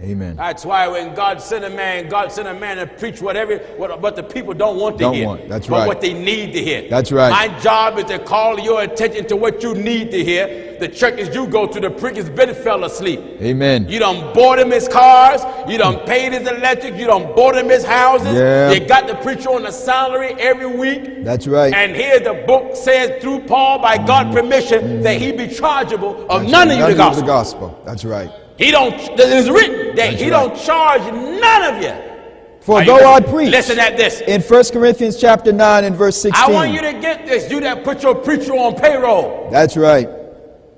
Amen. That's why when God sent a man to preach what the people don't want to hear. That's but right. what they need to hear. That's right. My job is to call your attention to what you need to hear. The churches you go to, the preachers been fell asleep. Amen. You done bought him his cars. You done paid his electric. You done bought him his houses. Yeah. You got the preacher on a salary every week. That's right. And here the book says through Paul, by God's permission, that he be chargeable of none of you the gospel. That's right. It is written that he don't charge none of you. For though I preach, listen at this. In 1 Corinthians chapter 9 and verse 16. I want you to get this. You that put your preacher on payroll. That's right.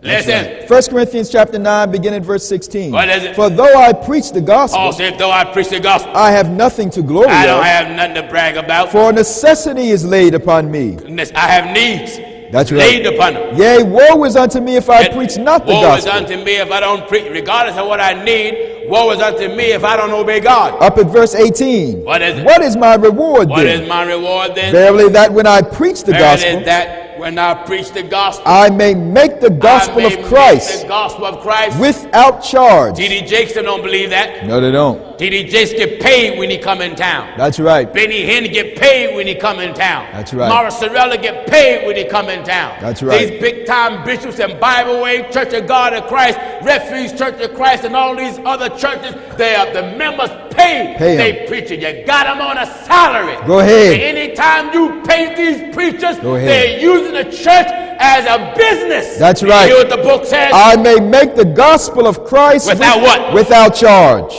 Listen. Right. 1 Corinthians chapter 9 beginning verse 16. What is it? For though I preach the gospel. Paul said, though I preach the gospel, I have nothing to glory I don't have nothing to brag about. For necessity is laid upon me. I have needs. That's right. Laid upon them. Yea, woe is unto me if I preach not the gospel. Woe is unto me if I don't preach, regardless of what I need. Woe is unto me if I don't obey God. Up at verse 18. What is it? What is my reward then? What is my reward then? Verily that when I preach the gospel. Verily that when I preach the gospel, I may make the gospel of Christ. The gospel of Christ without charge. T.D. Jakes don't believe that. No, they don't. T.D. Jakes get paid when he come in town. That's right. Benny Hinn get paid when he come in town. That's right. Morris Sorella get paid when he come in town. That's right. These big time bishops and Bible Way, Church of God of Christ, Refuge Church of Christ, and all these other churches, the members paid. They preaching. You got them on a salary. Go ahead. And anytime you pay these preachers, go ahead. They're using the church as a business. That's right. You hear what the book says? I may make the gospel of Christ without what? Without charge.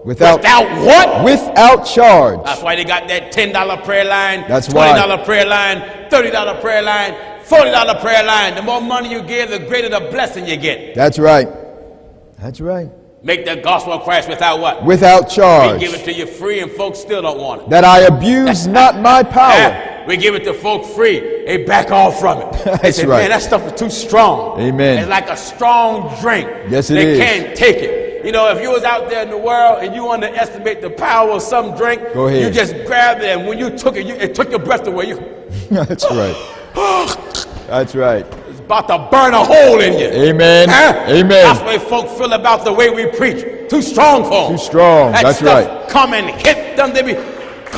Without what? Without charge. That's why they got that $10 prayer line, that's $20 prayer line, $30 prayer line, $40 prayer line. The more money you give, the greater the blessing you get. That's right. That's right. Make the gospel of Christ without what? Without charge. We give it to you free and folks still don't want it. That I abuse not my power. We give it to folk free. They back off from it. They say, right. Man, that stuff is too strong. Amen. It's like a strong drink. Yes, it is. They can't take it. You know, if you was out there in the world and you underestimate the power of some drink, go ahead. You just grabbed it, and when you took it, it took your breath away. That's right. That's right. It's about to burn a hole in you. Amen. Huh? Amen. That's the way folk feel about the way we preach. Too strong for them. Too strong. That's right. Come and hit them. They be,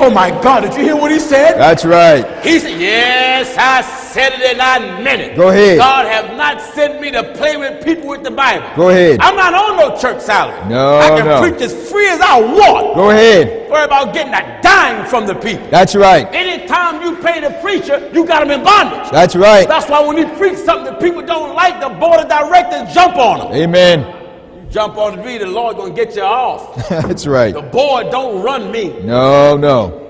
oh my God, did you hear what he said? That's right. He said, yes, I said it and I meant it. Go ahead. God have not sent me to play with people with the Bible. Go ahead. I'm not on no church salary. No, I can preach as free as I want. Go ahead. Worry about getting a dime from the people. That's right. Anytime you pay the preacher, you got him in bondage. That's right. That's why when he preach something that people don't like, the board of directors jump on him. Amen. Jump on me, the Lord gonna get you off. That's right. The board don't run me. No.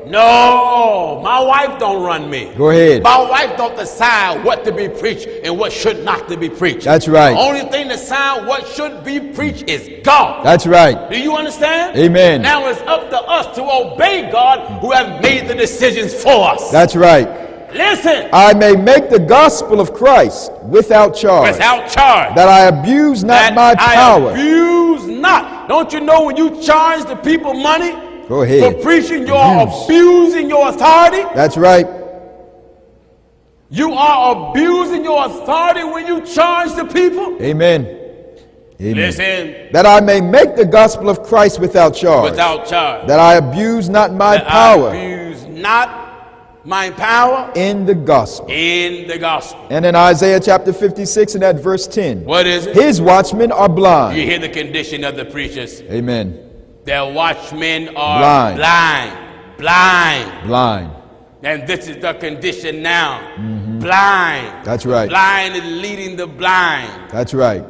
No, my wife don't run me. Go ahead. My wife don't decide what to be preached and what should not to be preached. That's right. The only thing to decide what should be preached is God. That's right. Do you understand? Amen. Now it's up to us to obey God who have made the decisions for us. That's right. Listen. I may make the gospel of Christ without charge. Without charge. That I abuse not my power. I abuse not. Don't you know when you charge the people money? Go ahead. For preaching, you're abusing your authority. That's right. You are abusing your authority when you charge the people. Amen. Amen. Listen. That I may make the gospel of Christ without charge. Without charge. That I abuse not my power. I abuse not my power in the gospel. In the gospel. And in Isaiah chapter 56 and at verse 10. What is it? His watchmen are blind. You hear the condition of the preachers. Amen. Their watchmen are blind. And this is the condition now. Blind. That's right. Blind is leading the blind. That's right.